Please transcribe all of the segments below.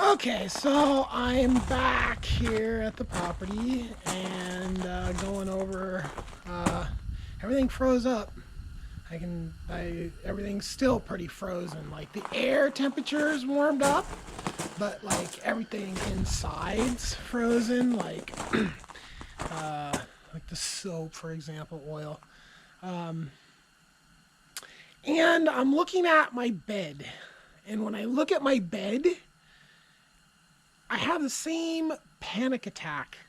Okay, so I'm back here at the property and going over. Everything froze up. Everything's still pretty frozen. Like the air temperature's warmed up, but like everything inside's frozen. Like the soap, for example, oil. And I'm looking at my bed, and when I look at my bed, I have the same panic attack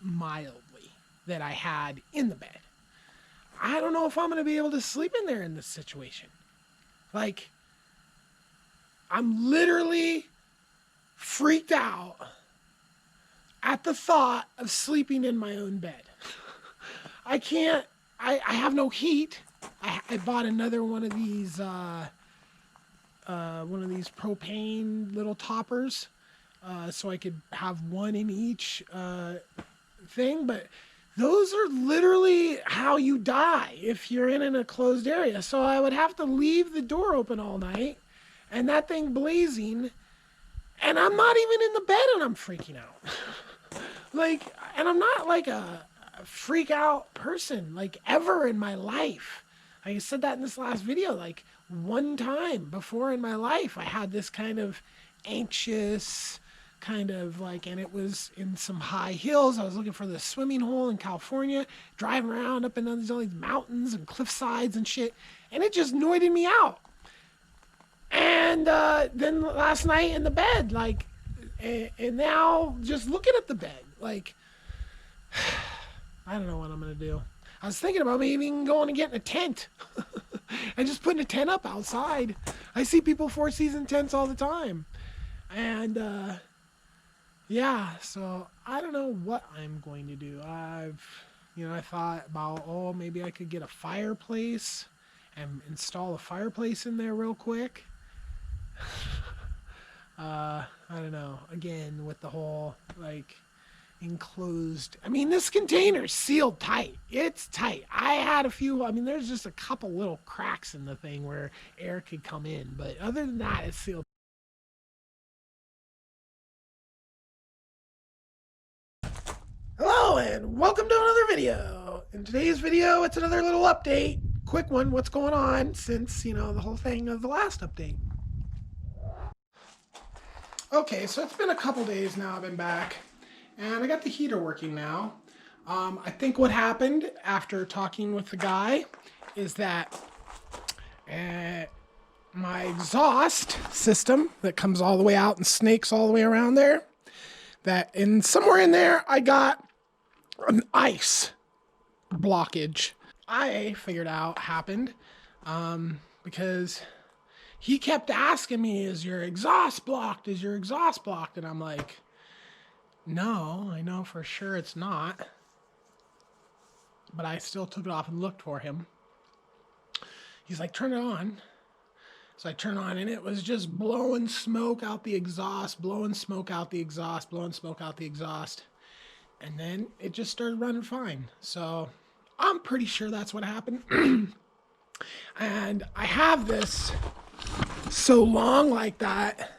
mildly that I had in the bed. I don't know if I'm going to be able to sleep in there in this situation. Like, I'm literally freaked out at the thought of sleeping in my own bed. I can't, I have no heat. I bought another one of these propane little toppers. So I could have one in each thing, but those are literally how you die if you're in a closed area. So I would have to leave the door open all night and that thing blazing, and I'm not even in the bed and I'm freaking out. And I'm not like a freak out person, like ever in my life. I said that in this last video, like one time before in my life, I had this kind of anxious, and it was in some high hills. I was looking for the swimming hole in California, driving around up and down these mountains and cliff sides and shit, and it just noited me out. And then last night in the bed, and now just looking at the bed, I don't know what I'm gonna do. I was thinking about maybe even going and getting a tent and just putting a tent up outside. I see people four-season tents all the time, and yeah, so I don't know what I'm going to do. I thought about, maybe I could get a fireplace and install a fireplace in there real quick. I don't know. Again, with the whole, enclosed. I mean, this container's sealed tight. It's tight. There's just a couple little cracks in the thing where air could come in, but other than that, it's sealed. Hello and welcome to another video. In today's video, it's another little update. Quick one, what's going on since, the whole thing of the last update. Okay, so it's been a couple days now I've been back, and I got the heater working now. I think what happened after talking with the guy is that my exhaust system that comes all the way out and snakes all the way around there, somewhere in there I got an ice blockage. I figured out happened because he kept asking me, is your exhaust blocked? Is your exhaust blocked? And I'm like, no, I know for sure it's not. But I still took it off and looked for him. He's like, turn it on. So I turn on, and it was just blowing smoke out the exhaust, blowing smoke out the exhaust, blowing smoke out the exhaust. And then it just started running fine. So I'm pretty sure that's what happened. And I have this so long like that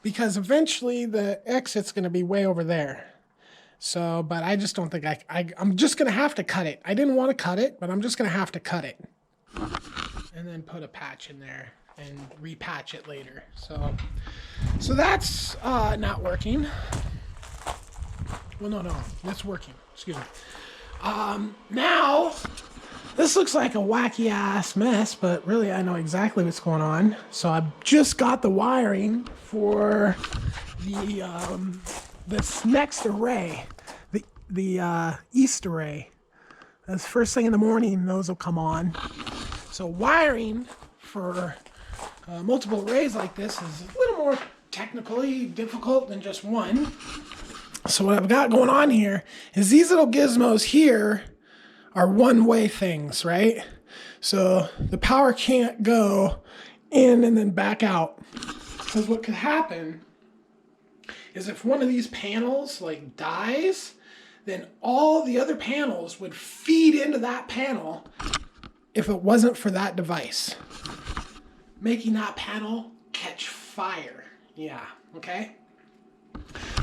because eventually the exit's going to be way over there. So, but I just don't think I'm just going to have to cut it. I didn't want to cut it, but I'm just going to have to cut it. And then put a patch in there and repatch it later. So that's not working. Well, no, that's working. Excuse me. Now, this looks like a wacky ass mess, but really I know exactly what's going on. So I just got the wiring for this next array, the east array. That's first thing in the morning, those will come on. So wiring for multiple arrays like this is a little more technically difficult than just one. So what I've got going on here is these little gizmos here are one-way things, right? So the power can't go in and then back out. Because what could happen is if one of these panels dies, then all the other panels would feed into that panel if it wasn't for that device, making that panel catch fire Yeah, okay.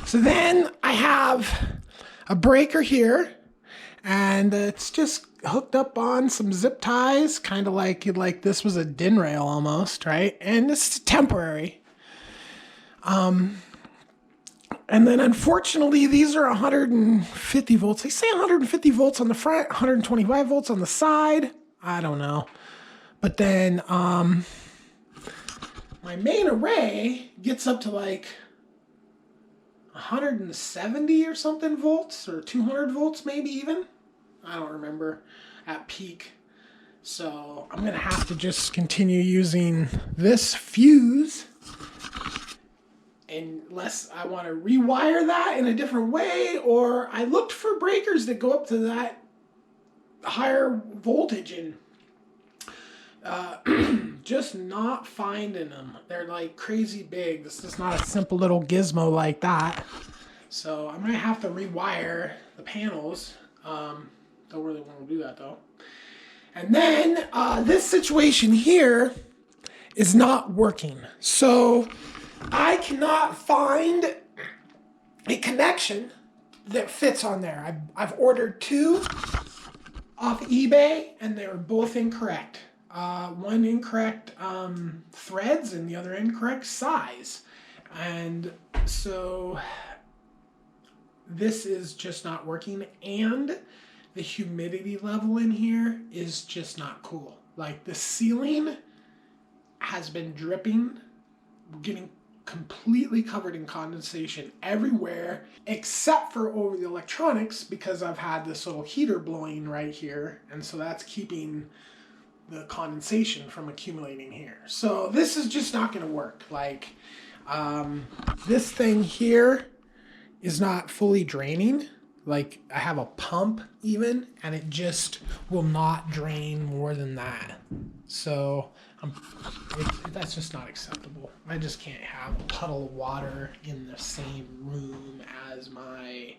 So then I have a breaker here, and it's just hooked up on some zip ties, kind of like this was a DIN rail almost, right? And it's temporary. And then unfortunately, these are 150 volts. They say 150 volts on the front, 125 volts on the side. I don't know. But then my main array gets up to like 170 or something volts, or 200 volts maybe even. I don't remember at peak. So I'm going to have to just continue using this fuse, unless I want to rewire that in a different way, or I looked for breakers that go up to that higher voltage, and just not finding them. They're like crazy big. This is not a simple little gizmo like that. So I'm going to have to rewire the panels. Don't really want to do that though. And then this situation here is not working. So I cannot find a connection that fits on there. I've ordered two off eBay, and they're both incorrect. One incorrect threads and the other incorrect size. And so this is just not working, and the humidity level in here is just not cool. Like, the ceiling has been dripping, getting completely covered in condensation everywhere except for over the electronics, because I've had this little heater blowing right here, and so that's keeping the condensation from accumulating here. So this is just not going to work. Like, this thing here is not fully draining. Like, I have a pump even, and it just will not drain more than that. So that's just not acceptable. I just can't have a puddle of water in the same room as my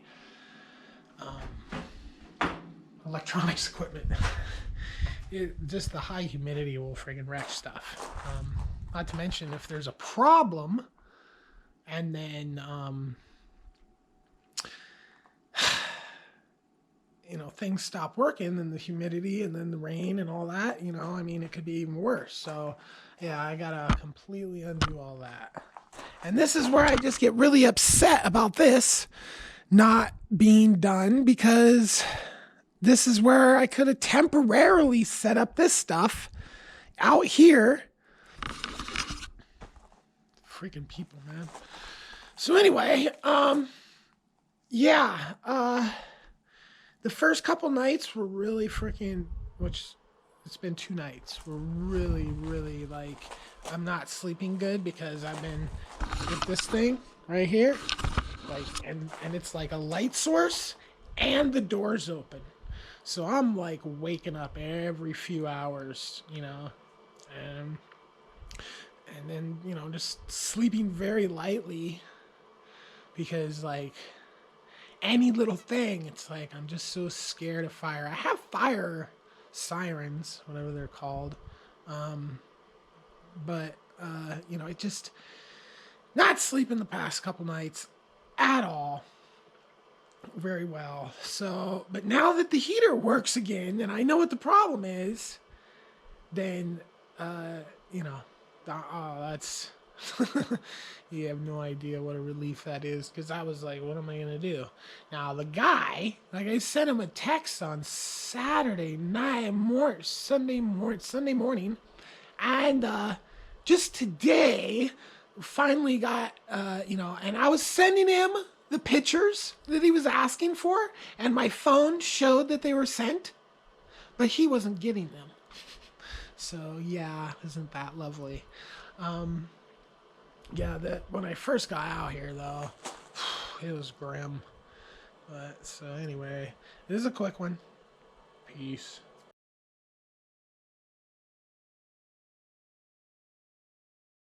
electronics equipment. Just the high humidity will friggin' wreck stuff. Not to mention, if there's a problem, and then things stop working, and the humidity and then the rain and all that, I mean, it could be even worse. So yeah, I gotta completely undo all that. And this is where I just get really upset about this not being done, because this is where I could have temporarily set up this stuff out here. Freaking people, man. So anyway, the first couple nights were really freaking, which it's been 2 nights, were really, really, like, I'm not sleeping good because I've been with this thing right here, like, and it's like a light source and the door's open. So I'm like waking up every few hours, and then, just sleeping very lightly, because like any little thing, it's like I'm just so scared of fire. I have fire sirens, whatever they're called, but it just not sleeping the past couple nights at all very well. So, but now that the heater works again and I know what the problem is, then that's you have no idea what a relief that is, because I was like, what am I gonna do now? The guy, like, I sent him a text on Sunday morning, and just today finally got and I was sending him the pictures that he was asking for, and my phone showed that they were sent, but he wasn't getting them. So yeah, isn't that lovely? Yeah, that when I first got out here though, it was grim. But so anyway, this is a quick one. Peace.